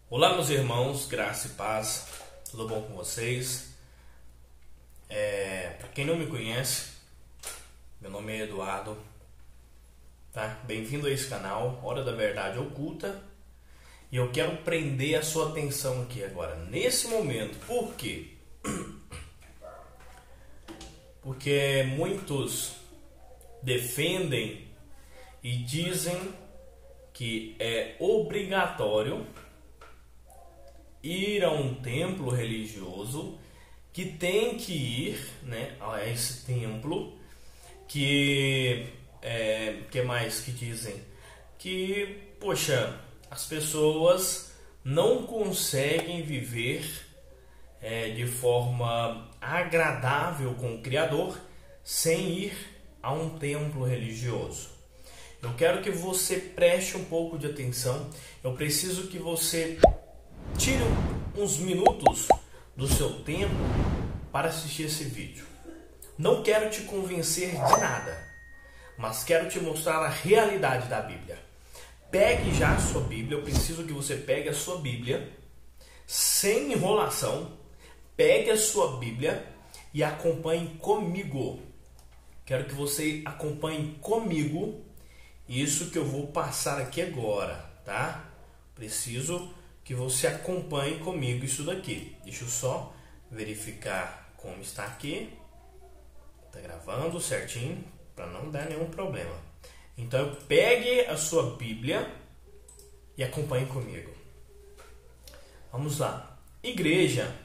Olá, meus irmãos, graça e paz, tudo bom com vocês? Para quem não me conhece, meu nome é Eduardo, tá? Bem-vindo a esse canal, Hora da Verdade Oculta, e eu quero prender a sua atenção aqui agora, nesse momento. Por quê? Porque muitos defendem e dizem que é obrigatório ir a um templo religioso, que tem que ir, né, a esse templo, que mais que dizem? Que, poxa, as pessoas não conseguem viver de forma agradável com o Criador sem ir a um templo religioso. Eu quero que você preste um pouco de atenção. Eu preciso que você tire uns minutos do seu tempo para assistir esse vídeo. Não quero te convencer de nada, mas quero te mostrar a realidade da Bíblia. Pegue já a sua Bíblia. Eu preciso que você pegue a sua Bíblia, sem enrolação. Pegue a sua Bíblia e acompanhe comigo. Quero que você acompanhe comigo isso que eu vou passar aqui agora, tá? Preciso que você acompanhe comigo isso daqui. Deixa eu só verificar como está aqui. Tá gravando certinho para não dar nenhum problema. Então pegue a sua Bíblia e acompanhe comigo. Vamos lá. Igreja.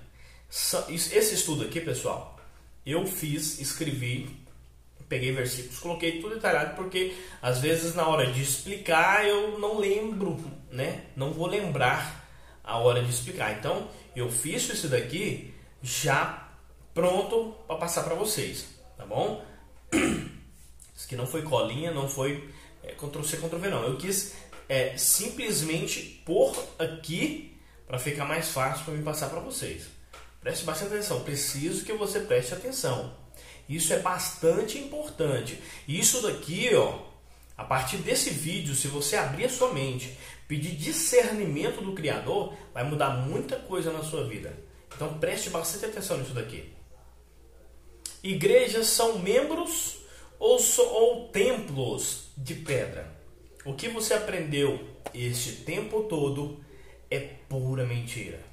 Esse estudo aqui, pessoal, eu escrevi, peguei versículos, coloquei tudo detalhado, porque às vezes na hora de explicar eu não lembro, né? Não vou lembrar a hora de explicar. Então eu fiz isso daqui já pronto para passar para vocês, tá bom? Isso aqui não foi colinha, não foi Ctrl+C, Ctrl+V não. Eu quis simplesmente pôr aqui para ficar mais fácil para me passar para vocês. Preste bastante atenção, preciso que você preste atenção. Isso é bastante importante. Isso daqui, ó, a partir desse vídeo, se você abrir a sua mente, pedir discernimento do Criador, vai mudar muita coisa na sua vida. Então preste bastante atenção nisso daqui. Igrejas são membros ou templos de pedra? O que você aprendeu este tempo todo é pura mentira.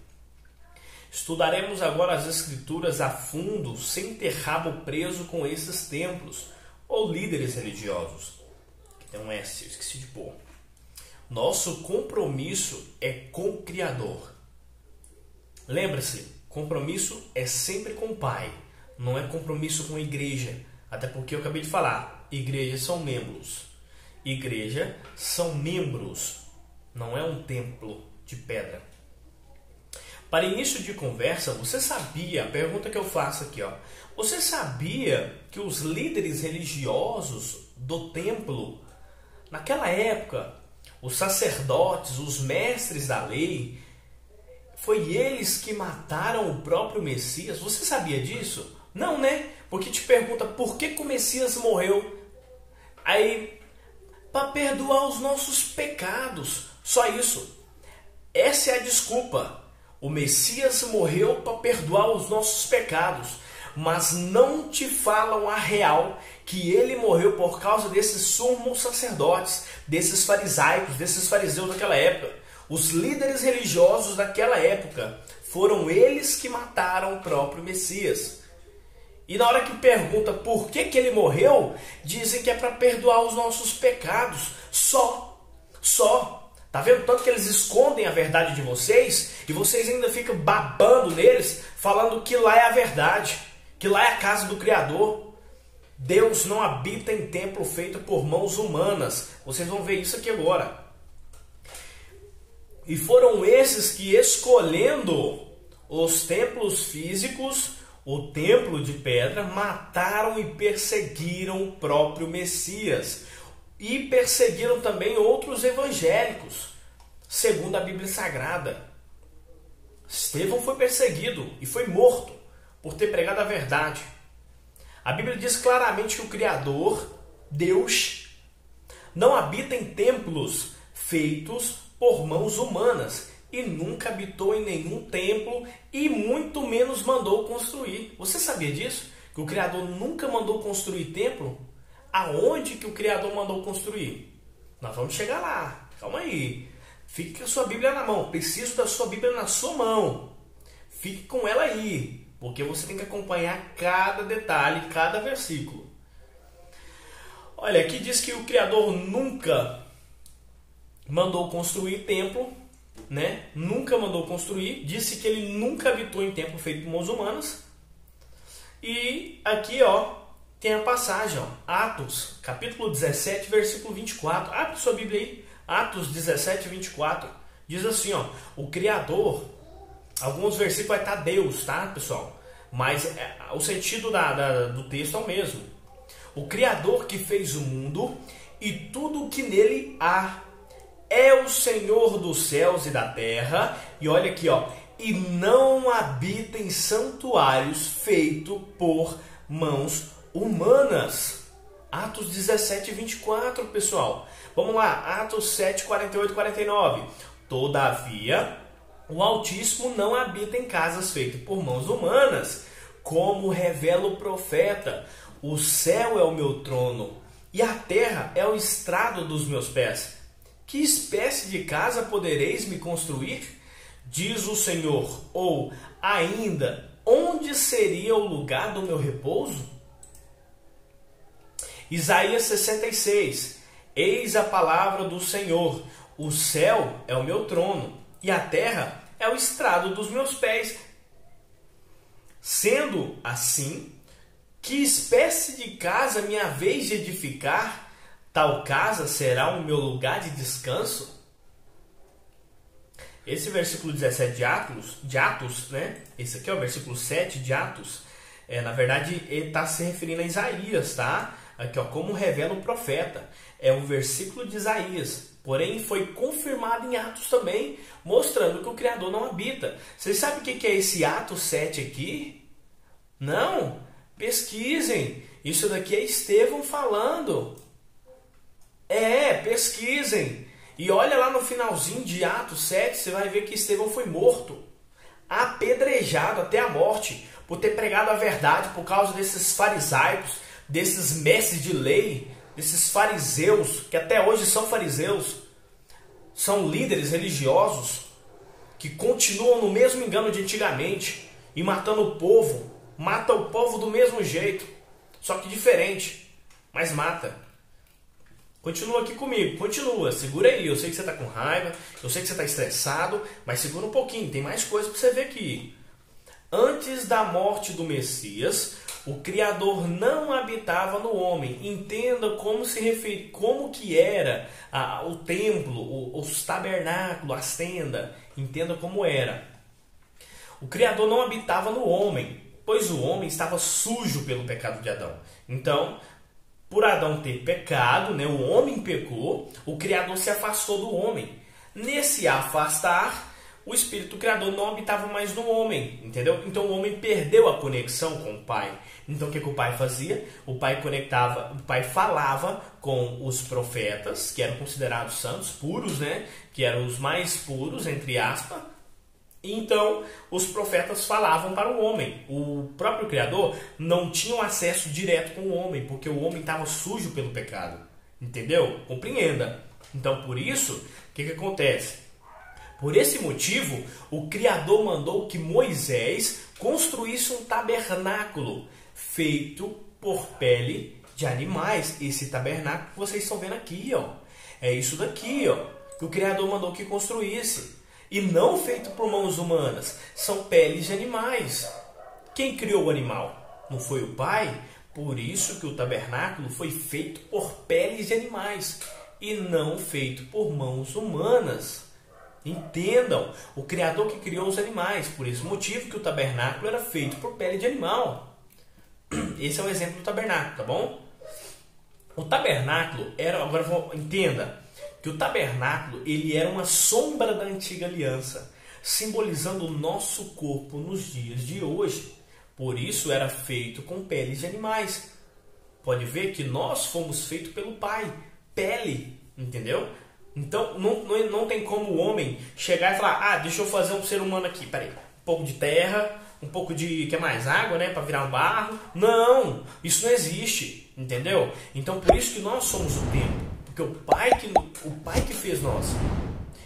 Estudaremos agora as Escrituras a fundo, sem ter rabo preso com esses templos ou líderes religiosos. Aqui tem um S, eu esqueci de pôr. Nosso compromisso é com o Criador. Lembre-se, compromisso é sempre com o Pai, não é compromisso com a igreja. Até porque eu acabei de falar, igrejas são membros. Igreja são membros, não é um templo de pedra. Para início de conversa, você sabia, a pergunta que eu faço aqui, ó, você sabia que os líderes religiosos do templo, naquela época, os sacerdotes, os mestres da lei, foi eles que mataram o próprio Messias? Você sabia disso? Não, né? Porque te pergunta por que o Messias morreu. Aí, para perdoar os nossos pecados. Só isso. Essa é a desculpa. O Messias morreu para perdoar os nossos pecados, mas não te falam a real que ele morreu por causa desses sumos sacerdotes, desses farisaicos, desses fariseus daquela época. Os líderes religiosos daquela época foram eles que mataram o próprio Messias. E na hora que pergunta por que ele morreu, dizem que é para perdoar os nossos pecados. Só. Tá vendo tanto que eles escondem a verdade de vocês e vocês ainda ficam babando neles, falando que lá é a verdade, que lá é a casa do Criador. Deus não habita em templo feito por mãos humanas. Vocês vão ver isso aqui agora. E foram esses que, escolhendo os templos físicos, o templo de pedra, mataram e perseguiram o próprio Messias. E perseguiram também outros evangélicos, segundo a Bíblia Sagrada. Estevão foi perseguido e foi morto por ter pregado a verdade. A Bíblia diz claramente que o Criador, Deus, não habita em templos feitos por mãos humanas. e nunca habitou em nenhum templo e muito menos mandou construir. Você sabia disso? Que o Criador nunca mandou construir templo? Aonde que o Criador mandou construir? Nós vamos chegar lá. Calma aí. Fique com a sua Bíblia na mão. Preciso da sua Bíblia na sua mão. Fique com ela aí, porque você tem que acompanhar cada detalhe, cada versículo. Olha, aqui diz que o Criador nunca mandou construir templo, né? Nunca mandou construir. Disse que ele nunca habitou em templo feito por mãos humanas. E aqui, tem a passagem, Atos, capítulo 17, versículo 24. Abre sua Bíblia aí. Atos 17, 24. Diz assim, o Criador, alguns versículos vai estar Deus, tá, pessoal? Mas o sentido do texto é o mesmo. O Criador que fez o mundo e tudo o que nele há é o Senhor dos céus e da terra. E olha aqui, e não habita em santuários feitos por mãos humanas. Atos 17, 24, pessoal. Vamos lá, Atos 7, 48 e 49. Todavia, o Altíssimo não habita em casas feitas por mãos humanas, como revela o profeta. O céu é o meu trono, e a terra é o estrado dos meus pés. Que espécie de casa podereis me construir? Diz o Senhor. Ou ainda, onde seria o lugar do meu repouso? Isaías 66. Eis a palavra do Senhor. O céu é o meu trono, e a terra é o estrado dos meus pés. Sendo assim, que espécie de casa me haveis de edificar? Tal casa será o meu lugar de descanso? Esse versículo 17 de Atos, né? Esse aqui é o versículo 7 de Atos. Na verdade, ele está se referindo a Isaías, tá? Aqui, como revela o profeta. É um versículo de Isaías. Porém, foi confirmado em Atos também, mostrando que o Criador não habita. Vocês sabem o que é esse Atos 7 aqui? Não? Pesquisem. Isso daqui é Estevão falando. Pesquisem. E olha lá no finalzinho de Atos 7, você vai ver que Estevão foi morto, apedrejado até a morte, por ter pregado a verdade, por causa desses farisaicos, desses mestres de lei, desses fariseus, que até hoje são fariseus, são líderes religiosos, que continuam no mesmo engano de antigamente, e matando o povo, mata o povo do mesmo jeito, só que diferente, mas mata. Continua aqui comigo, continua, segura aí, eu sei que você está com raiva, eu sei que você está estressado, mas segura um pouquinho, tem mais coisa para você ver aqui. Antes da morte do Messias, o Criador não habitava no homem. Entenda como que era o templo, os tabernáculos, as tendas, entenda como era. O Criador não habitava no homem, pois o homem estava sujo pelo pecado de Adão. Então, por Adão ter pecado, o homem pecou, o Criador se afastou do homem. Nesse afastar, o Espírito Criador não habitava mais no homem, entendeu? Então o homem perdeu a conexão com o Pai. Então o que o Pai fazia? O Pai falava com os profetas, que eram considerados santos, puros, que eram os mais puros, entre aspas. Então, os profetas falavam para o homem. O próprio Criador não tinha um acesso direto com o homem, porque o homem estava sujo pelo pecado. Entendeu? Compreenda. Então, por isso, o que acontece? Por esse motivo, o Criador mandou que Moisés construísse um tabernáculo feito por pele de animais. Esse tabernáculo que vocês estão vendo aqui, é isso daqui, que o Criador mandou que construísse. E não feito por mãos humanas, são peles de animais. Quem criou o animal? Não foi o Pai? Por isso que o tabernáculo foi feito por peles de animais e não feito por mãos humanas. Entendam, o Criador que criou os animais, por esse motivo que o tabernáculo era feito por pele de animal. Esse é o exemplo do tabernáculo, tá bom? O tabernáculo era, entenda, que o tabernáculo ele era uma sombra da antiga aliança, simbolizando o nosso corpo nos dias de hoje. Por isso era feito com peles de animais. Pode ver que nós fomos feitos pelo Pai, pele, entendeu? Então não tem como o homem chegar e falar, deixa eu fazer um ser humano aqui, peraí, um pouco de terra, um pouco de, que mais, água, né, para virar um barro. Não, isso não existe, entendeu? Então por isso que nós somos o templo, porque o pai que fez nós,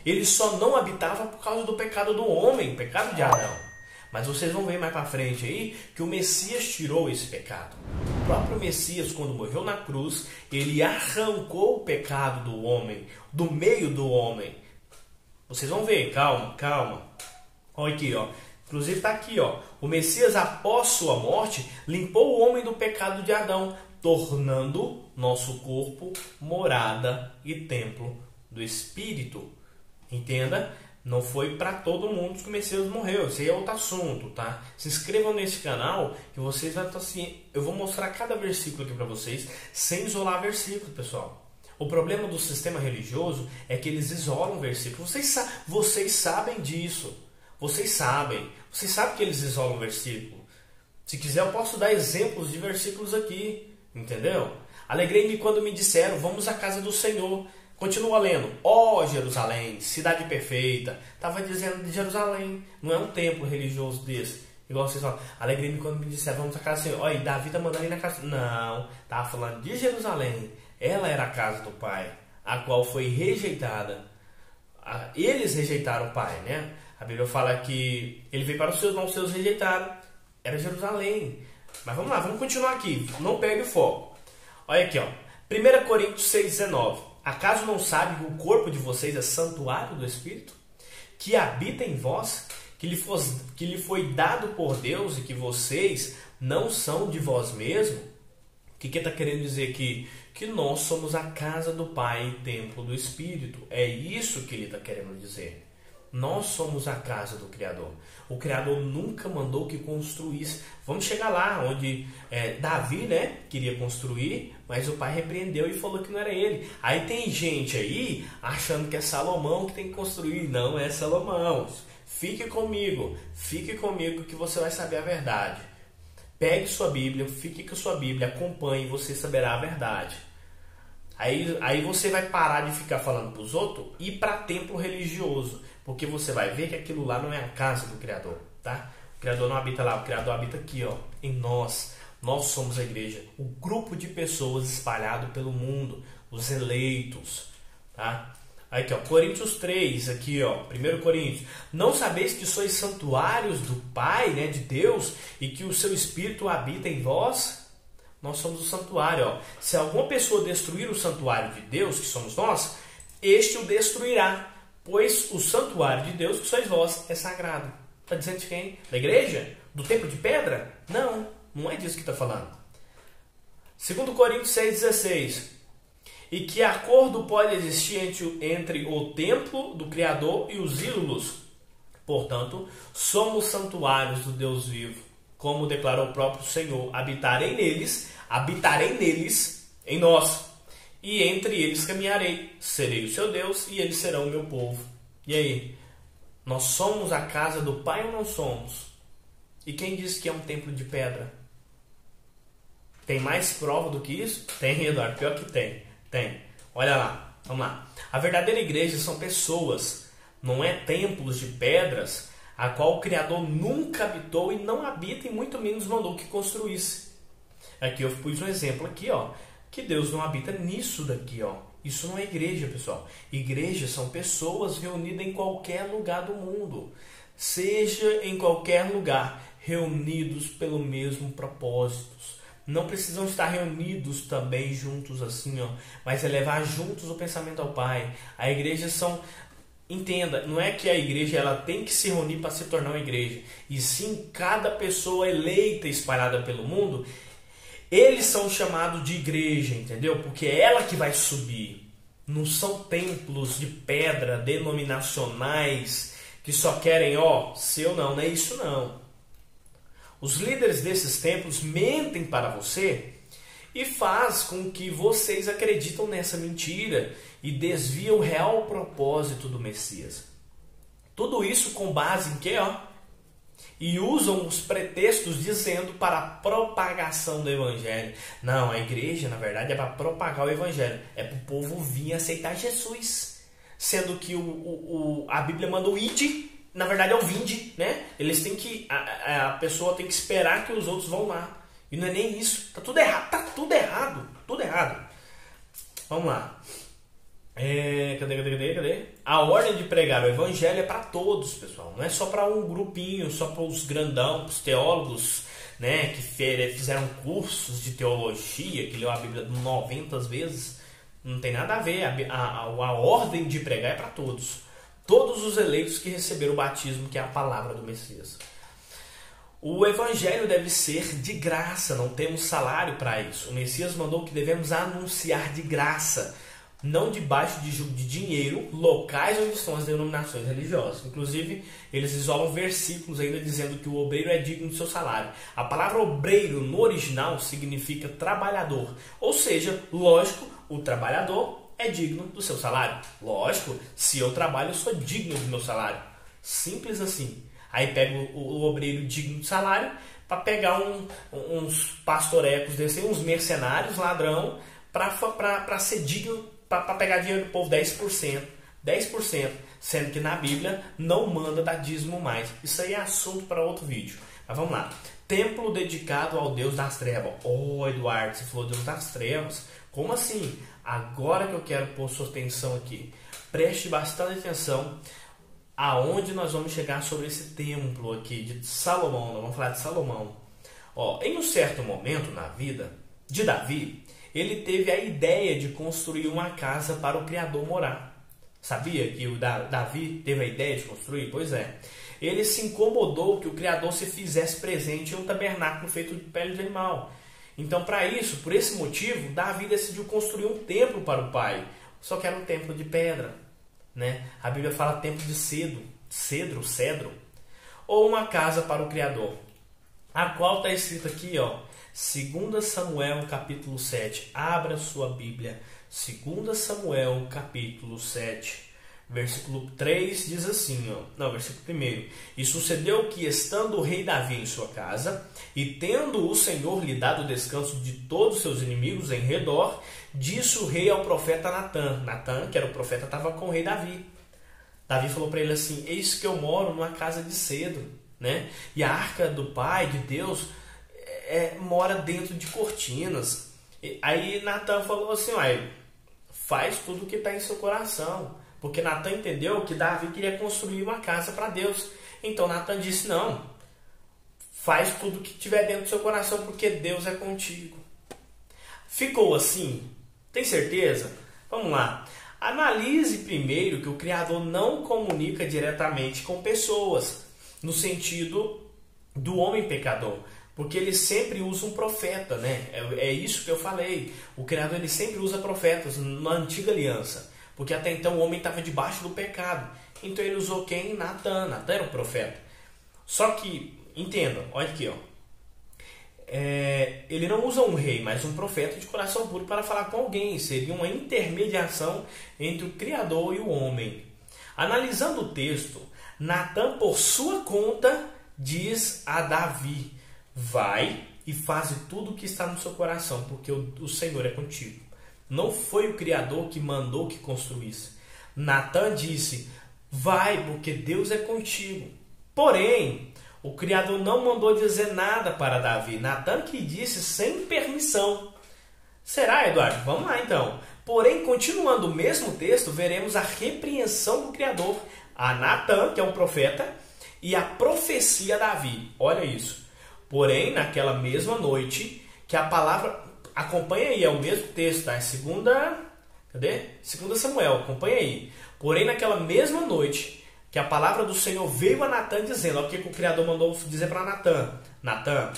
ele só não habitava por causa do pecado do homem, pecado de Adão. Mas vocês vão ver mais para frente aí que o Messias tirou esse pecado. O próprio Messias, quando morreu na cruz, ele arrancou o pecado do homem, do meio do homem. Vocês vão ver, calma. Olha aqui, ó. Inclusive está aqui, ó. O Messias, após sua morte, limpou o homem do pecado de Adão, tornando nosso corpo morada e templo do Espírito. Entenda? Não foi para todo mundo que o Messias morreu. Isso aí é outro assunto, tá? Se inscrevam nesse canal que vocês vão estar assim. Eu vou mostrar cada versículo aqui para vocês, sem isolar versículo, pessoal. O problema do sistema religioso é que eles isolam versículos. Vocês sabem disso. Vocês sabem que eles isolam versículo. Se quiser, eu posso dar exemplos de versículos aqui. Entendeu? Alegrei-me quando me disseram, vamos à casa do Senhor. Continua lendo, ó Jerusalém, cidade perfeita. Estava dizendo de Jerusalém, não é um templo religioso desse. Igual vocês falam, alegrei-me quando me disseram, vamos à casa do Senhor. Olha, Davi está mandando ir na casa. Não, estava falando de Jerusalém. Ela era a casa do Pai, a qual foi rejeitada. Eles rejeitaram o Pai, né? A Bíblia fala que ele veio para os seus, não os seus rejeitaram. Era Jerusalém. Mas vamos lá, vamos continuar aqui. Não perde o foco. Olha aqui, ó. 1 Coríntios 6,19. Acaso não sabe que o corpo de vocês é santuário do Espírito? Que habita em vós? Que lhe foi dado por Deus e que vocês não são de vós mesmos? O que está querendo dizer aqui? Que nós somos a casa do Pai e templo do Espírito. É isso que ele está querendo dizer. Nós somos a casa do Criador. O Criador nunca mandou que construísse. Vamos chegar lá onde Davi, né, queria construir, mas o pai repreendeu e falou que não era ele. Aí tem gente aí achando que é Salomão que tem que construir. Não é Salomão. Fique comigo que você vai saber a verdade. Pegue sua Bíblia, fique com sua Bíblia, acompanhe e você saberá a verdade. Aí você vai parar de ficar falando para os outros e ir para templo religioso. Porque você vai ver que aquilo lá não é a casa do Criador, tá? O Criador não habita lá, o Criador habita aqui, ó, em nós. Nós somos a igreja, o grupo de pessoas espalhado pelo mundo, os eleitos, tá? Aqui, ó, Coríntios 3, aqui, ó, 1 Coríntios. Não sabeis que sois santuários do Pai, né, de Deus, e que o seu Espírito habita em vós? Nós somos o santuário, ó. Se alguma pessoa destruir o santuário de Deus, que somos nós, este o destruirá. Pois o santuário de Deus, que sois vós, é sagrado. Está dizendo de quem? Da igreja? Do templo de pedra? Não é disso que está falando. 2 Coríntios 6,16. E que acordo pode existir entre o templo do Criador e os ídolos? Portanto, somos santuários do Deus vivo. Como declarou o próprio Senhor, habitarei neles, em nós. E entre eles caminharei, serei o seu Deus e eles serão o meu povo. E aí? Nós somos a casa do Pai ou não somos? E quem disse que é um templo de pedra? Tem mais prova do que isso? Tem, Eduardo, pior que tem. Tem. Olha lá, vamos lá. A verdadeira igreja são pessoas, não é templos de pedras, a qual o Criador nunca habitou e não habita e muito menos mandou que construísse. Aqui eu pus um exemplo aqui, ó. Que Deus não habita nisso daqui, ó. Isso não é igreja, pessoal. Igrejas são pessoas reunidas em qualquer lugar do mundo. Seja em qualquer lugar, reunidos pelo mesmo propósito. Não precisam estar reunidos também juntos assim, ó. Mas é levar juntos o pensamento ao Pai. A igreja são... Entenda, não é que a igreja ela tem que se reunir para se tornar uma igreja. E sim, cada pessoa eleita espalhada pelo mundo... Eles são chamados de igreja, entendeu? Porque é ela que vai subir. Não são templos de pedra denominacionais que só querem, ó, seu não é isso não. Os líderes desses templos mentem para você e faz com que vocês acreditam nessa mentira e desviam o real propósito do Messias. Tudo isso com base em quê, ó? E usam os pretextos dizendo para a propagação do Evangelho. Não, a igreja, na verdade, é para propagar o Evangelho. É para o povo vir aceitar Jesus. sendo que a Bíblia manda o ide, na verdade é o vinde, né? Eles têm que, a pessoa tem que esperar que os outros vão lá. E não é nem isso. Tá tudo errado. Tá tudo errado. Tudo errado. Vamos lá. Cadê? A ordem de pregar o evangelho é para todos, pessoal. Não é só para um grupinho, só para os grandão, os teólogos, né, que fizeram cursos de teologia, que leu a Bíblia 90 vezes. Não tem nada a ver. A ordem de pregar é para todos. Todos os eleitos que receberam o batismo, que é a palavra do Messias. O evangelho deve ser de graça, não temos salário para isso. O Messias mandou que devemos anunciar de graça, não debaixo de jugo de dinheiro, locais onde estão as denominações religiosas. Inclusive, eles isolam versículos ainda dizendo que o obreiro é digno do seu salário. A palavra obreiro no original significa trabalhador, ou seja, lógico, o trabalhador é digno do seu salário. Lógico, se eu trabalho, eu sou digno do meu salário. Simples assim. Aí pega o obreiro digno de salário para pegar uns pastorecos desse, uns mercenários, ladrão, para ser digno, para pegar dinheiro do povo 10%. 10%, sendo que na Bíblia não manda dar dízimo mais. Isso aí é assunto para outro vídeo. Mas vamos lá. Templo dedicado ao Deus das Trevas. Eduardo, você falou Deus das Trevas. Como assim? Agora que eu quero pôr sua atenção aqui. Preste bastante atenção aonde nós vamos chegar sobre esse templo aqui de Salomão. Nós vamos falar de Salomão. Em um certo momento na vida de Davi, ele teve a ideia de construir uma casa para o Criador morar. Sabia que o Davi teve a ideia de construir? Pois é. Ele se incomodou que o Criador se fizesse presente em um tabernáculo feito de pele de animal. Então, para isso, por esse motivo, Davi decidiu construir um templo para o Pai. Só que era um templo de pedra, né? A Bíblia fala templo de cedro, ou uma casa para o Criador, a qual está escrito aqui, 2 Samuel capítulo 7. Abra sua Bíblia. 2 Samuel capítulo 7. Versículo 3 diz assim, versículo 1. E sucedeu que, estando o rei Davi em sua casa, e tendo o Senhor lhe dado o descanso de todos os seus inimigos em redor, disse o rei ao profeta Natã. Natã, que era o profeta, estava com o rei Davi. Davi falou para ele assim: eis que eu moro numa casa de cedro, né? E a arca do Pai, de Deus, mora dentro de cortinas. Aí Natã falou assim: faz tudo o que está em seu coração. Porque Natã entendeu que Davi queria construir uma casa para Deus. Então Natã disse: não, faz tudo o que tiver dentro do seu coração, porque Deus é contigo. Ficou assim? Tem certeza? Vamos lá. Analise primeiro que o Criador não comunica diretamente com pessoas, no sentido do homem pecador. Porque ele sempre usa um profeta, né? É isso que eu falei. O Criador ele sempre usa profetas na antiga aliança. Porque até então o homem estava debaixo do pecado. Então ele usou quem? Natã. Natã era um profeta. Só que, entendam, olha aqui, ele não usa um rei, mas um profeta de coração puro para falar com alguém. Seria uma intermediação entre o Criador e o homem. Analisando o texto, Natã, por sua conta, diz a Davi: vai e faze tudo o que está no seu coração, porque o Senhor é contigo. Não foi o Criador que mandou que construísse. Natã disse: vai, porque Deus é contigo. Porém, o Criador não mandou dizer nada para Davi. Natã que disse sem permissão. Será, Eduardo? Vamos lá então. Porém, continuando o mesmo texto, veremos a repreensão do Criador a Natã, que é um profeta, e a profecia a Davi. Olha isso. Porém, naquela mesma noite, que a palavra... Acompanha aí, é o mesmo texto, tá? 2 Samuel, acompanha aí. Porém, naquela mesma noite, que a palavra do Senhor veio a Natã dizendo, olha o que o Criador mandou dizer para Natã: Natã,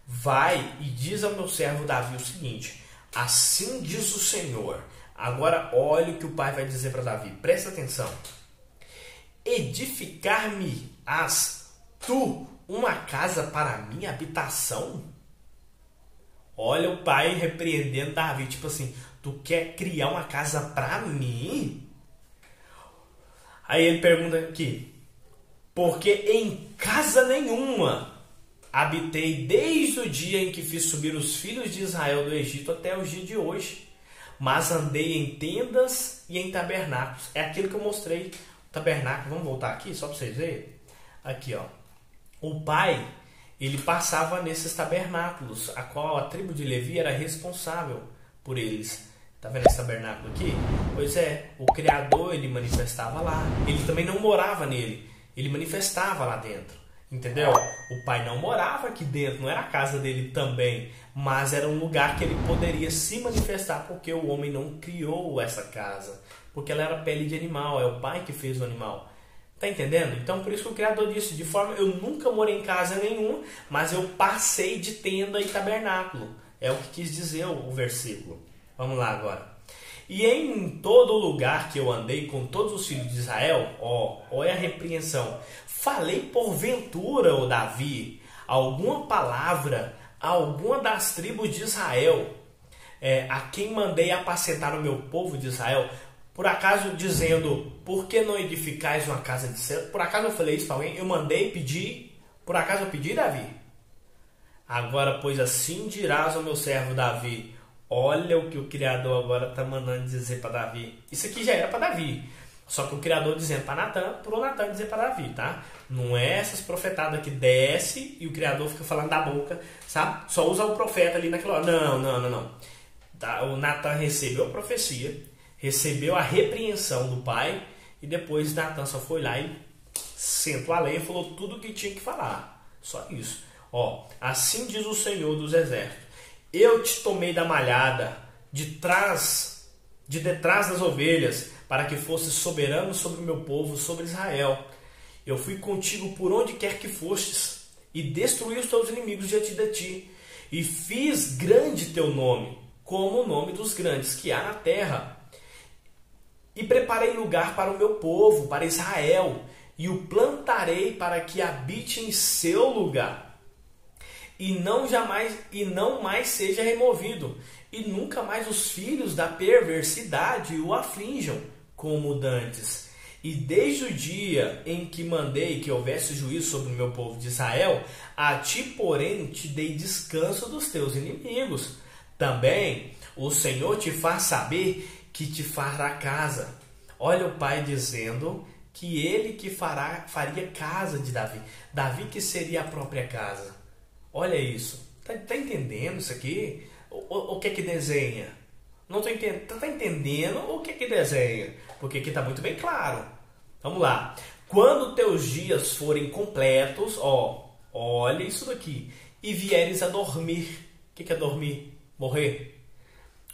vai e diz ao meu servo Davi o seguinte: assim diz o Senhor. Agora olha o que o pai vai dizer para Davi, presta atenção: edificar-me-ás tu uma casa para a minha habitação? Olha o pai repreendendo Davi, tipo assim: tu quer criar uma casa para mim? Aí ele pergunta aqui: porque em casa nenhuma habitei desde o dia em que fiz subir os filhos de Israel do Egito até os dias de hoje. mas andei em tendas e em tabernáculos. É aquilo que eu mostrei, o tabernáculo. Vamos voltar aqui, só para vocês verem. Aqui, ó. O pai, ele passava nesses tabernáculos, a qual a tribo de Levi era responsável por eles. Tá vendo esse tabernáculo aqui? Pois é, o Criador, ele manifestava lá. Ele também não morava nele, ele manifestava lá dentro. Entendeu? O pai não morava aqui dentro, não era a casa dele também, mas era um lugar que ele poderia se manifestar, porque o homem não criou essa casa, porque ela era pele de animal, é o pai que fez o animal. Tá entendendo? Então por isso que o Criador disse, de forma, eu nunca morei em casa nenhuma, mas eu passei de tenda e tabernáculo. É o que quis dizer o versículo. Vamos lá agora. E em todo lugar que eu andei com todos os filhos de Israel, olha a repreensão. Falei porventura, ó Davi, alguma palavra a alguma das tribos de Israel, a quem mandei apacentar o meu povo de Israel, por acaso dizendo, por que não edificais uma casa de céu? Por acaso eu falei isso para alguém? Eu mandei pedir? Por acaso eu pedi, Davi? Agora, pois assim dirás ao meu servo Davi. Olha o que o Criador agora está mandando dizer para Davi. Isso aqui já era para Davi. Só que o Criador dizendo para Natan, para o Natan dizer para Davi, tá? Não é essas profetadas que desce e o Criador fica falando da boca, sabe? Só usa o profeta ali naquela hora. Não. Tá? O Natan recebeu a profecia, recebeu a repreensão do pai e depois Natan só foi lá e sentou a lei e falou tudo o que tinha que falar. Só isso. Assim diz o Senhor dos Exércitos. Eu te tomei da malhada, de detrás das ovelhas, para que fosse soberano sobre o meu povo, sobre Israel. Eu fui contigo por onde quer que fostes, e destruí os teus inimigos diante de ti. E fiz grande teu nome, como o nome dos grandes que há na terra. E preparei lugar para o meu povo, para Israel, e o plantarei para que habite em seu lugar. E não mais seja removido, e nunca mais os filhos da perversidade o aflinjam, como dantes. E desde o dia em que mandei que houvesse juízo sobre o meu povo de Israel, a ti, porém, te dei descanso dos teus inimigos. Também o Senhor te faz saber que te fará casa. Olha o pai dizendo que ele que faria casa de Davi. Davi que seria a própria casa. Olha isso. Tá entendendo isso aqui? O que é que desenha? Não tô entendendo. Tá entendendo o que é que desenha? Porque aqui está muito bem claro. Vamos lá. Quando teus dias forem completos, olha isso daqui, e vieres a dormir. O que é dormir? Morrer.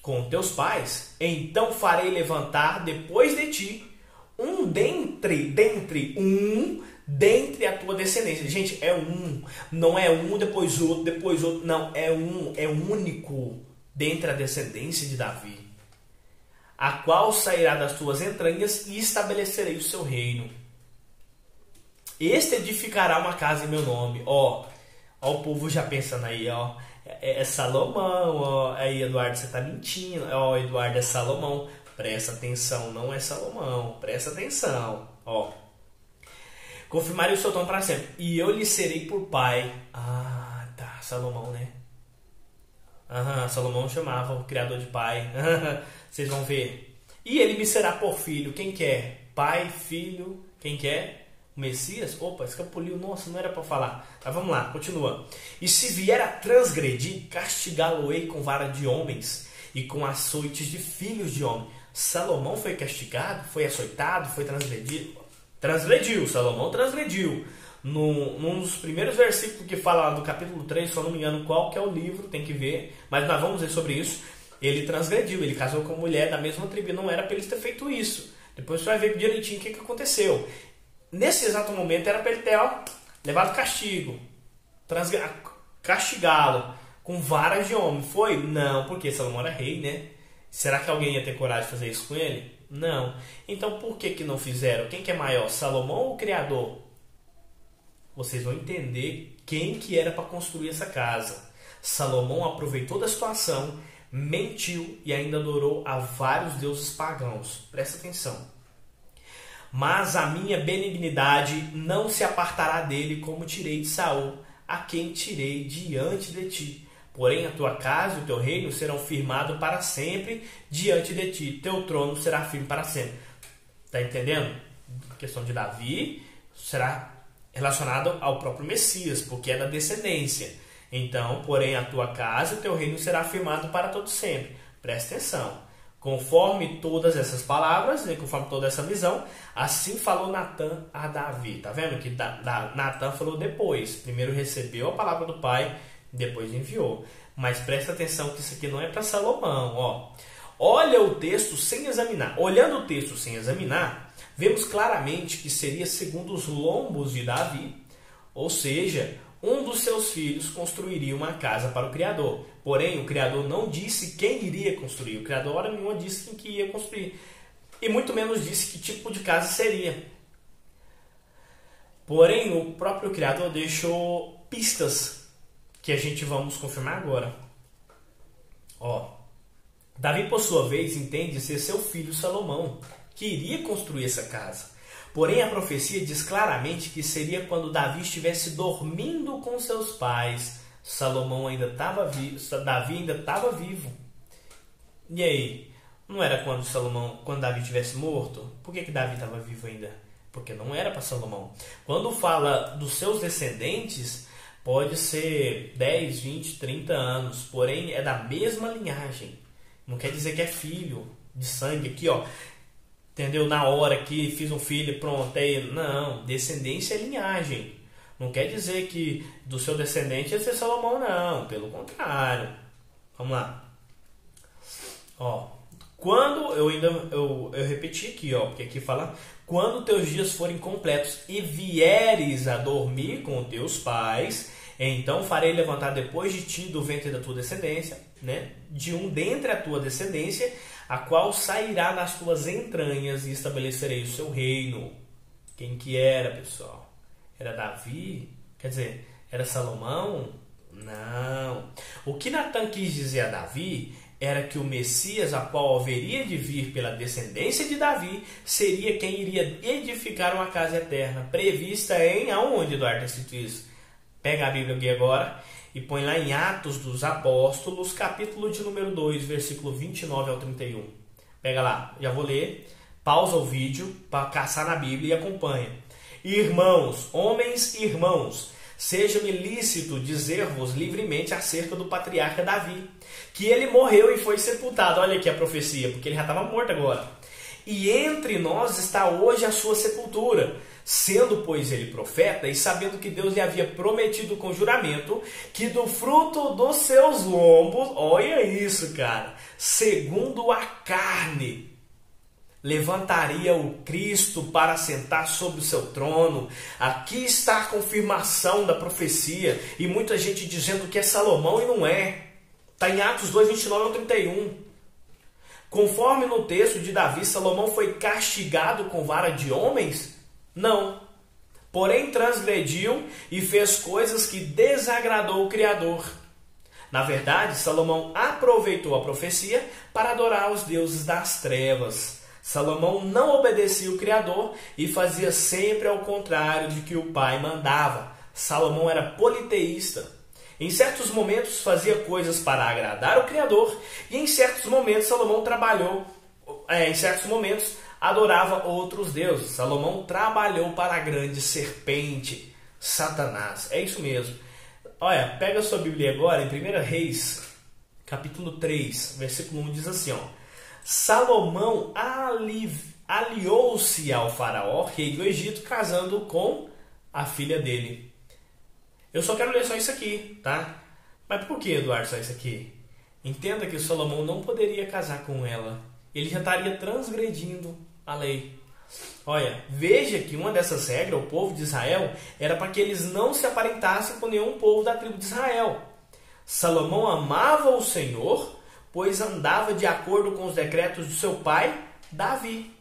Com teus pais, então farei levantar depois de ti dentre a tua descendência. Gente, é um. Não é um depois outro. Não, é um. É único dentre a descendência de Davi. A qual sairá das tuas entranhas e estabelecerei o seu reino. Este edificará uma casa em meu nome. Ó o povo já pensando aí, é Salomão. Aí, Eduardo, você tá mentindo. Eduardo, é Salomão. Presta atenção, não é Salomão. Presta atenção. Confirmarei o seu trono para sempre. E eu lhe serei por pai. Ah, tá. Salomão, né? Salomão chamava o Criador de pai. Vocês vão ver. E ele me será por filho. Quem quer? Pai, filho. Quem quer? O Messias? Opa, escapuliu. Nossa, não era para falar. Mas vamos lá, continua. E se vier a transgredir, castigá-lo-ei com vara de homens e com açoites de filhos de homem. Salomão foi castigado? Foi açoitado? Foi transgredido? Transgrediu. Salomão transgrediu. Num dos primeiros versículos que fala lá do capítulo 3, se eu não me engano qual que é o livro, tem que ver, mas nós vamos ver sobre isso. Ele transgrediu, ele casou com mulher da mesma tribo, não era para ele ter feito isso. Depois você vai ver direitinho o que aconteceu. Nesse exato momento era para ele ter levado castigo, castigá-lo com varas de homem. Foi? Não, porque Salomão era rei, né? Será que alguém ia ter coragem de fazer isso com ele? Não. Então por que não fizeram? Quem que é maior, Salomão ou o Criador? Vocês vão entender quem que era para construir essa casa. Salomão aproveitou da situação, mentiu e ainda adorou a vários deuses pagãos. Presta atenção. Mas a minha benignidade não se apartará dele, como tirei de Saul, a quem tirei diante de ti, Porém, a tua casa e o teu reino serão firmados para sempre diante de ti. Teu trono será firme para sempre. Está entendendo? A questão de Davi será relacionado ao próprio Messias, porque é da descendência. Então, porém, a tua casa e o teu reino será firmado para todo sempre. Presta atenção. Conforme todas essas palavras, né, conforme toda essa visão, assim falou Natã a Davi. Tá vendo que Natã falou depois. Primeiro recebeu a palavra do pai, depois enviou. Mas presta atenção que isso aqui não é para Salomão. Ó. Olha o texto sem examinar. Olhando o texto sem examinar, vemos claramente que seria segundo os lombos de Davi. Ou seja, um dos seus filhos construiria uma casa para o Criador. Porém, o Criador não disse quem iria construir. O Criador, hora nenhuma, disse quem que ia construir. E muito menos disse que tipo de casa seria. Porém, o próprio Criador deixou pistas que a gente vamos confirmar agora. Ó, Davi, por sua vez, entende ser seu filho Salomão, que iria construir essa casa. Porém, a profecia diz claramente que seria quando Davi estivesse dormindo com seus pais. Salomão ainda estava vivo, Davi ainda estava vivo. E aí? Não era quando Davi estivesse morto? Por que Davi estava vivo ainda? Porque não era para Salomão. Quando fala dos seus descendentes, pode ser 10, 20, 30 anos. Porém, é da mesma linhagem. Não quer dizer que é filho de sangue aqui, ó. Entendeu? Na hora que fiz um filho, pronto, aí. Não, descendência é linhagem. Não quer dizer que do seu descendente ia ser Salomão, não. Pelo contrário. Vamos lá. Ó, quando eu repeti aqui, ó, porque aqui fala: quando teus dias forem completos e vieres a dormir com teus pais, então farei levantar depois de ti do ventre da tua descendência, né, de um dentre a tua descendência, a qual sairá das tuas entranhas e estabelecerei o seu reino. Quem que era, pessoal? Era Davi? Quer dizer, era Salomão? Não. O que Natã quis dizer a Davi era que o Messias, a qual haveria de vir pela descendência de Davi, seria quem iria edificar uma casa eterna, prevista em aonde, Eduardo, escrito isso? Pega a Bíblia aqui agora e põe lá em Atos dos Apóstolos, capítulo de número 2, versículo 29 ao 31. Pega lá, já vou ler, pausa o vídeo para caçar na Bíblia e acompanha. Irmãos, homens e irmãos, seja-me lícito dizer-vos livremente acerca do patriarca Davi, que ele morreu e foi sepultado. Olha aqui a profecia, porque ele já estava morto agora. E entre nós está hoje a sua sepultura, sendo, pois, ele profeta, e sabendo que Deus lhe havia prometido com juramento, que do fruto dos seus lombos, olha isso, cara, segundo a carne, levantaria o Cristo para sentar sobre o seu trono. Aqui está a confirmação da profecia, e muita gente dizendo que é Salomão e não é. Está em Atos 2, 29 ao 31. Conforme no texto de Davi, Salomão foi castigado com vara de homens? Não. Porém, transgrediu e fez coisas que desagradou o Criador. Na verdade, Salomão aproveitou a profecia para adorar os deuses das trevas. Salomão não obedecia o Criador e fazia sempre ao contrário de que o pai mandava. Salomão era politeísta. Em certos momentos fazia coisas para agradar o Criador e em certos momentos em certos momentos adorava outros deuses. Salomão trabalhou para a grande serpente, Satanás. É isso mesmo. Olha, pega a sua Bíblia agora em 1 Reis, capítulo 3, versículo 1, diz assim, ó: Salomão aliou-se ao faraó, rei do Egito, casando com a filha dele. Eu só quero ler só isso aqui, tá? Mas por que, Eduardo, só isso aqui? Entenda que o Salomão não poderia casar com ela. Ele já estaria transgredindo a lei. Olha, veja que uma dessas regras, o povo de Israel, era para que eles não se aparentassem com nenhum povo da tribo de Israel. Salomão amava o Senhor, pois andava de acordo com os decretos do seu pai, Davi.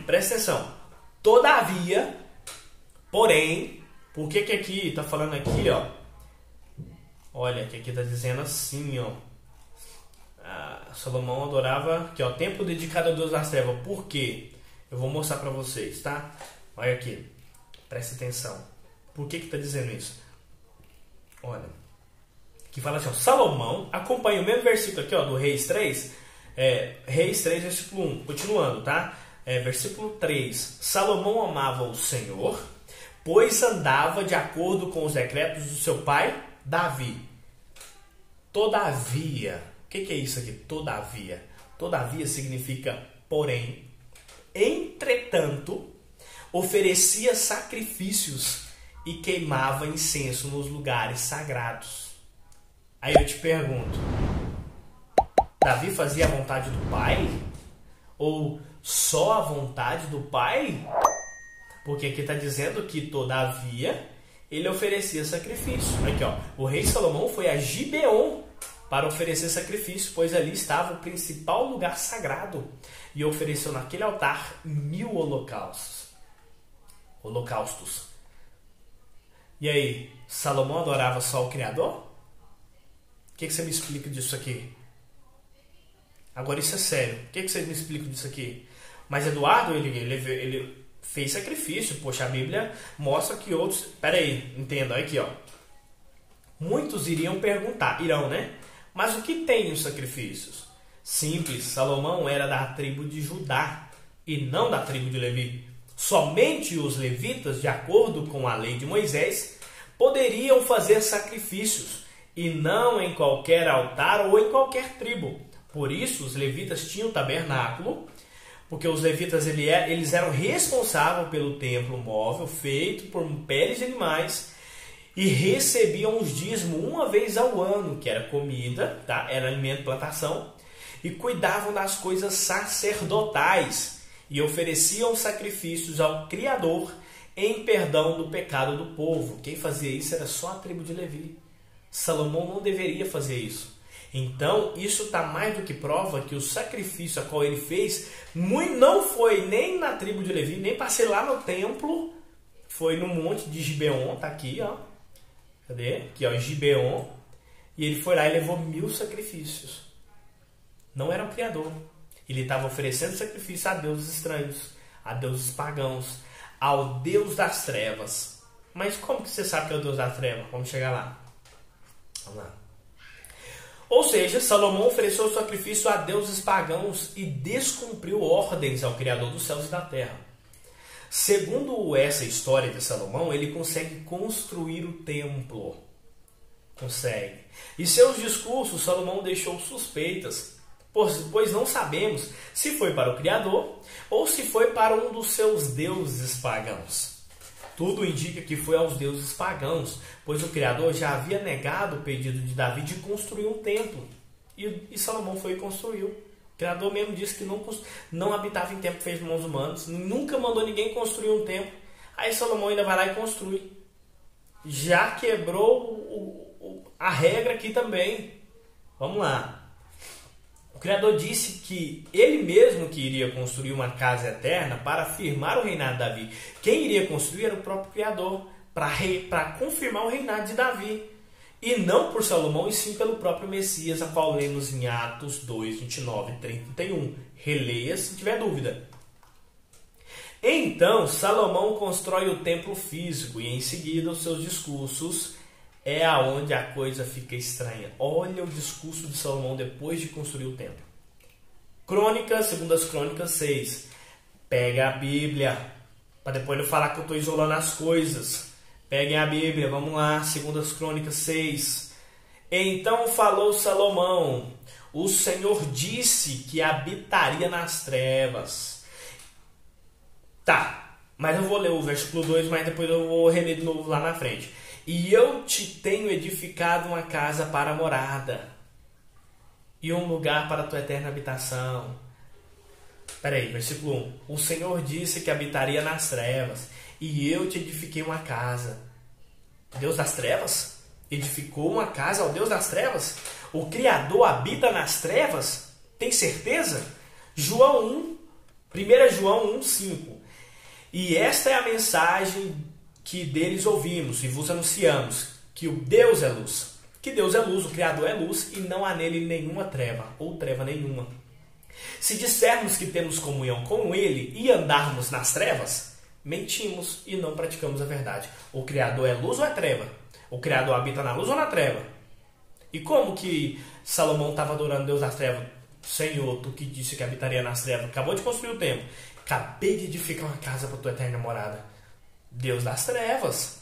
Presta atenção. Todavia, porém, por que aqui está falando aqui, ó? Olha, que aqui está dizendo assim, ó. Salomão adorava, aqui, ó, templo dedicado a Deus das trevas. Por quê? Eu vou mostrar para vocês, tá? Olha aqui, presta atenção. Por que está dizendo isso? Olha, que fala assim, ó, Salomão, acompanha o mesmo versículo aqui, ó, do Reis 3, Reis 3, versículo 1, continuando, tá? Versículo 3, Salomão amava o Senhor, pois andava de acordo com os decretos do seu pai, Davi. Todavia, o que é isso aqui? Todavia. Todavia significa porém, entretanto, oferecia sacrifícios e queimava incenso nos lugares sagrados. Aí eu te pergunto, Davi fazia a vontade do pai? Ou só a vontade do pai? Porque aqui está dizendo que, todavia, ele oferecia sacrifício. Aqui, ó, o rei Salomão foi a Gibeon para oferecer sacrifício, pois ali estava o principal lugar sagrado, e ofereceu naquele altar 1000 holocaustos. E aí, Salomão adorava só o Criador? O que você me explica disso aqui? Agora isso é sério. O que você me explica disso aqui? Mas Eduardo, ele fez sacrifício. Poxa, a Bíblia mostra que outros... Pera aí, entenda, olha aqui, ó. Muitos irão, né? Mas o que tem os sacrifícios? Simples, Salomão era da tribo de Judá e não da tribo de Levi. Somente os levitas, de acordo com a lei de Moisés, poderiam fazer sacrifícios, e não em qualquer altar ou em qualquer tribo. Por isso, os levitas tinham o tabernáculo, porque os levitas eles eram responsáveis pelo templo móvel feito por peles de animais, e recebiam os dízimos uma vez ao ano, que era comida, tá? Era alimento, plantação, e cuidavam das coisas sacerdotais, e ofereciam sacrifícios ao Criador em perdão do pecado do povo. Quem fazia isso era só a tribo de Levi. Salomão não deveria fazer isso. Então, isso está mais do que prova que o sacrifício a qual ele fez não foi nem na tribo de Levi, nem para ser lá no templo, foi no monte de Gibeon, tá aqui, ó. Cadê? Aqui, ó, Gibeon. E ele foi lá e levou 1000 sacrifícios. Não era o Criador. Ele estava oferecendo sacrifício a deuses estranhos, a deuses pagãos, ao Deus das trevas. Mas como que você sabe que é o Deus das trevas? Vamos chegar lá. Vamos lá. Ou seja, Salomão ofereceu o sacrifício a deuses pagãos e descumpriu ordens ao Criador dos céus e da terra. Segundo essa história de Salomão, ele consegue construir o templo. Consegue. E seus discursos, Salomão deixou suspeitas, pois não sabemos se foi para o Criador ou se foi para um dos seus deuses pagãos. Tudo indica que foi aos deuses pagãos, pois o Criador já havia negado o pedido de Davi de construir um templo. E Salomão foi e construiu. O Criador mesmo disse que não habitava em templo feito de mãos humanas, nunca mandou ninguém construir um templo. Aí Salomão ainda vai lá e construi. Já quebrou a regra aqui também. Vamos lá. O Criador disse que ele mesmo que iria construir uma casa eterna para firmar o reinado de Davi. Quem iria construir era o próprio Criador, para confirmar o reinado de Davi. E não por Salomão, e sim pelo próprio Messias, a qual lemos em Atos 2, 29, 30 e 31. Releia se tiver dúvida. Então, Salomão constrói o templo físico e em seguida os seus discursos é aonde a coisa fica estranha. Olha o discurso de Salomão depois de construir o templo. Crônicas, segundo as Crônicas 6. Pega a Bíblia, para depois não falar que eu estou isolando as coisas. Peguem a Bíblia, vamos lá, segundo as Crônicas 6. Então falou Salomão, o Senhor disse que habitaria nas trevas. Tá, mas eu vou ler o versículo 2, mas depois eu vou reler de novo lá na frente. E eu te tenho edificado uma casa para morada, e um lugar para a tua eterna habitação. Peraí, versículo 1. O Senhor disse que habitaria nas trevas, e eu te edifiquei uma casa. Deus das trevas? Edificou uma casa ao Deus das trevas? O Criador habita nas trevas? Tem certeza? João 1 João 1,5. E esta é a mensagem que deles ouvimos e vos anunciamos, que o Deus é luz. Que Deus é luz, o Criador é luz, e não há nele nenhuma treva, ou treva nenhuma. Se dissermos que temos comunhão com ele e andarmos nas trevas, mentimos e não praticamos a verdade. O Criador é luz ou é treva? O Criador habita na luz ou na treva? E como que Salomão estava adorando Deus das trevas? Senhor, tu que disse que habitaria nas trevas, acabou de construir o templo. Acabei de edificar uma casa para tua eterna morada. Deus das trevas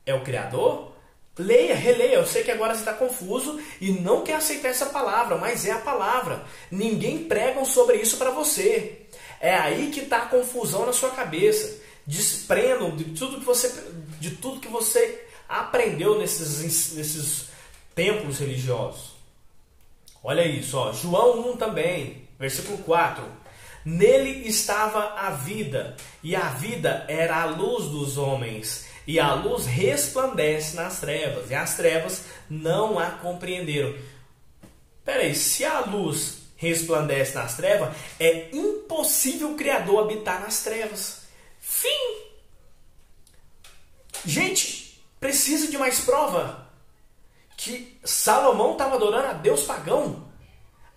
é o Criador? Leia, releia. Eu sei que agora você está confuso e não quer aceitar essa palavra, mas é a palavra. Ninguém prega sobre isso para você. É aí que está a confusão na sua cabeça. Desprendam de tudo que você aprendeu nesses templos religiosos. Olha isso, ó. João 1 também, versículo 4. Nele estava a vida, e a vida era a luz dos homens. E a luz resplandece nas trevas, e as trevas não a compreenderam. Peraí, se a luz resplandece nas trevas, é impossível o Criador habitar nas trevas. Fim! Gente, precisa de mais prova? Que Salomão estava adorando a Deus pagão,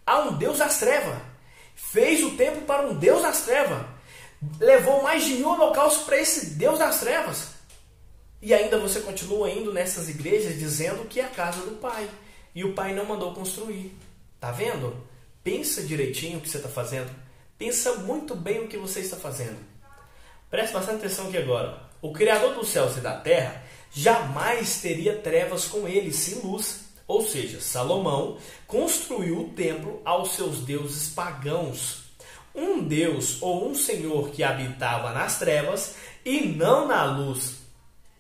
a um Deus das trevas. Fez o templo para um Deus das trevas. Levou mais de 1000 holocaustos para esse Deus das trevas. E ainda você continua indo nessas igrejas dizendo que é a casa do Pai. E o Pai não mandou construir. Tá vendo? Pensa direitinho o que você está fazendo. Pensa muito bem o que você está fazendo. Preste bastante atenção aqui agora. O Criador dos céus e da terra jamais teria trevas com ele, sem luz. Ou seja, Salomão construiu o templo aos seus deuses pagãos. Um Deus ou um Senhor que habitava nas trevas e não na luz.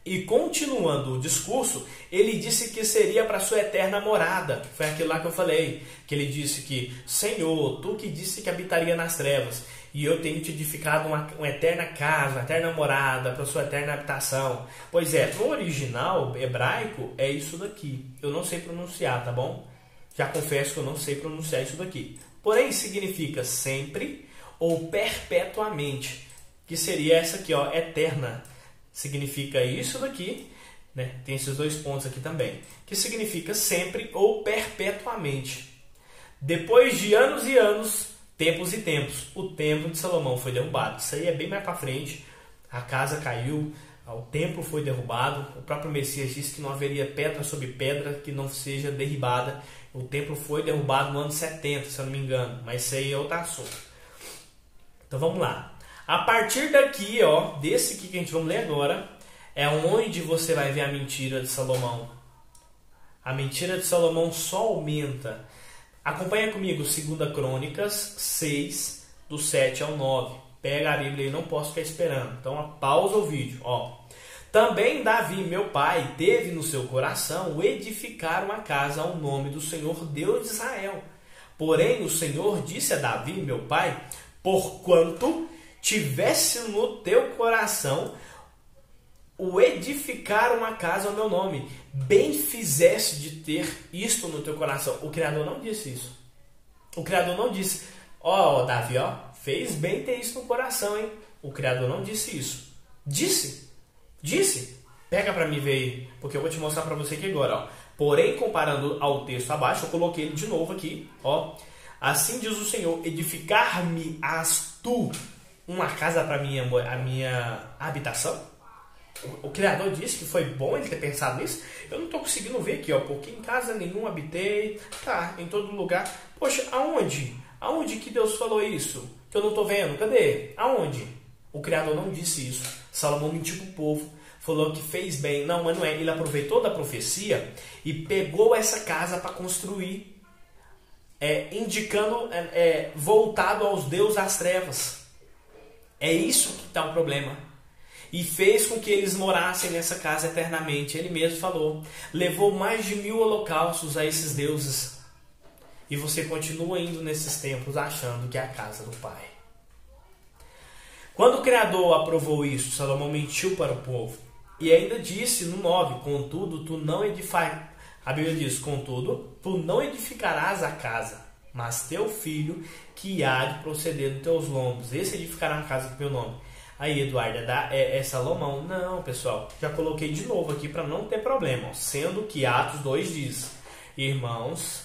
E continuando o discurso, ele disse que seria para sua eterna morada. Foi aquilo lá que eu falei, que ele disse que, Senhor, tu que disse que habitaria nas trevas, e eu tenho te edificado uma eterna casa, uma eterna morada, para sua eterna habitação. Pois é, no original hebraico é isso daqui. Eu não sei pronunciar, tá bom? Já confesso que eu não sei pronunciar isso daqui. Porém, significa sempre ou perpetuamente, que seria essa aqui, ó, eterna. Significa isso daqui, né? Tem esses dois pontos aqui também, que significa sempre ou perpetuamente. Depois de anos e anos, tempos e tempos, o templo de Salomão foi derrubado. Isso aí é bem mais para frente. A casa caiu, o templo foi derrubado. O próprio Messias disse que não haveria pedra sobre pedra que não seja derribada. O templo foi derrubado no ano 70, se eu não me engano, mas isso aí é outro assunto. Então vamos lá. A partir daqui, ó, desse aqui que a gente vai ler agora, é onde você vai ver a mentira de Salomão. A mentira de Salomão só aumenta. Acompanha comigo 2 Crônicas 6, do 7 ao 9. Pega a Bíblia e não posso ficar esperando. Então, pausa o vídeo. Ó. Também Davi, meu pai, teve no seu coração edificar uma casa ao nome do Senhor Deus de Israel. Porém, o Senhor disse a Davi, meu pai, porquanto tivesse no teu coração o edificar uma casa ao meu nome, bem fizesse de ter isto no teu coração. O Criador não disse isso. O Criador não disse, ó, Davi, ó, fez bem ter isso no coração, hein? O Criador não disse isso. Disse. Pega para mim ver aí, porque eu vou te mostrar para você aqui agora, ó. Porém, comparando ao texto abaixo, eu coloquei ele de novo aqui, ó. Assim diz o Senhor, edificar-me-ás tu uma casa para a minha habitação? O Criador disse que foi bom ele ter pensado nisso. Eu não estou conseguindo ver aqui, ó, porque em casa nenhuma habitei. Tá, em todo lugar. Poxa, aonde? Aonde que Deus falou isso? Que eu não estou vendo. Cadê? Aonde? O Criador não disse isso. Salomão mentiu para o povo. Falou que fez bem. Não, mas não é. Ele aproveitou da profecia e pegou essa casa para construir. Indicando, voltado aos deuses das trevas. É isso que está o problema. E fez com que eles morassem nessa casa eternamente. Ele mesmo falou. Levou mais de 1000 holocaustos a esses deuses. E você continua indo nesses templos achando que é a casa do Pai. Quando o Criador aprovou isso, Salomão mentiu para o povo. E ainda disse no 9, contudo, tu não edificarás. A Bíblia diz, contudo, tu não edificarás a casa, mas teu filho que há de proceder dos teus lombos. Esse edificará a casa com meu nome. Aí, Eduardo, é Salomão? Não, pessoal. Já coloquei de novo aqui para não ter problema. Sendo que Atos 2 diz, irmãos,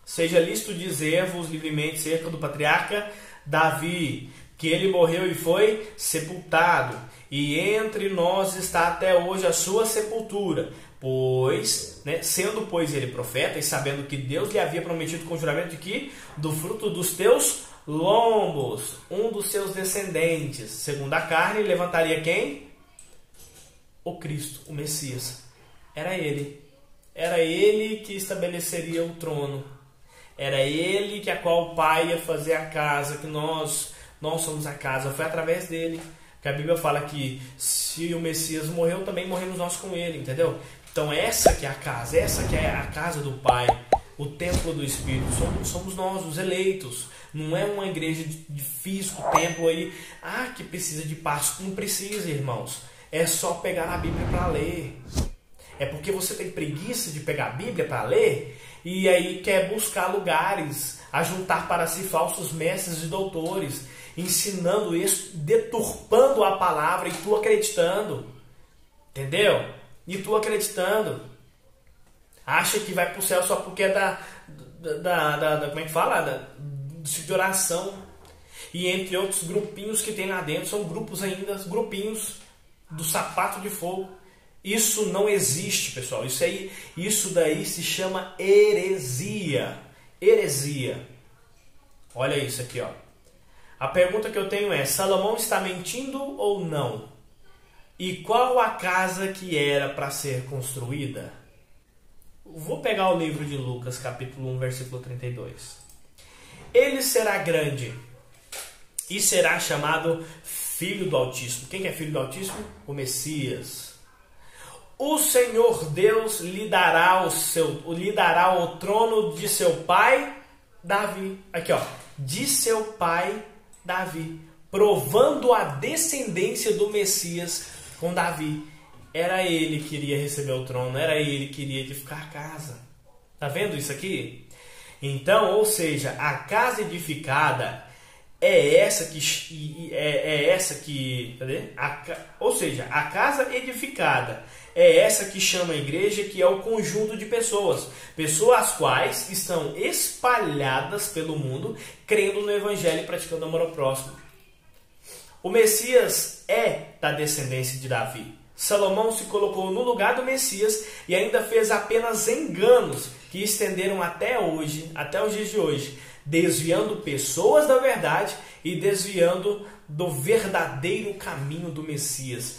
seja lícito dizer-vos livremente cerca do patriarca Davi, que ele morreu e foi sepultado, e entre nós está até hoje a sua sepultura. Pois, sendo ele profeta, e sabendo que Deus lhe havia prometido com juramento de que do fruto dos teus lombos, um dos seus descendentes, segundo a carne, levantaria quem? O Cristo, o Messias. Era ele que estabeleceria o trono. Era ele que a qual o Pai ia fazer a casa, que nós somos a casa. Foi através dele. Porque a Bíblia fala que se o Messias morreu, também morremos nós com ele, entendeu? Então essa que é a casa, essa que é a casa do Pai, o templo do Espírito. Somos nós, os eleitos. Não é uma igreja de físico, templo aí, que precisa de pasto. Não precisa, irmãos. É só pegar a Bíblia para ler. É porque você tem preguiça de pegar a Bíblia para ler e aí quer buscar lugares, ajuntar para si falsos mestres e doutores, ensinando isso, deturpando a palavra e tu acreditando. Entendeu? E tu acreditando. Acha que vai para o céu só porque é como é que fala? De oração. E entre outros grupinhos que tem lá dentro, são grupos ainda, grupinhos do sapato de fogo. Isso não existe, pessoal. Isso daí se chama heresia. Heresia. Olha isso aqui, ó. A pergunta que eu tenho é: Salomão está mentindo ou não? E qual a casa que era para ser construída? Vou pegar o livro de Lucas, capítulo 1, versículo 32. Ele será grande e será chamado Filho do Altíssimo. Quem que é Filho do Altíssimo? O Messias. O Senhor Deus lhe dará o trono de seu pai Davi. Aqui, ó. De seu pai Davi. Provando a descendência do Messias com Davi. Era ele que iria receber o trono. Era ele que iria edificar a casa. Tá vendo isso aqui? Então, ou seja, a casa edificada ou seja, a casa edificada é essa que chama a igreja, que é o conjunto de pessoas as quais estão espalhadas pelo mundo, crendo no evangelho e praticando amor ao próximo. O Messias é da descendência de Davi. Salomão se colocou no lugar do Messias e ainda fez apenas enganos que estenderam até os dias de hoje, desviando pessoas da verdade e desviando do verdadeiro caminho do Messias.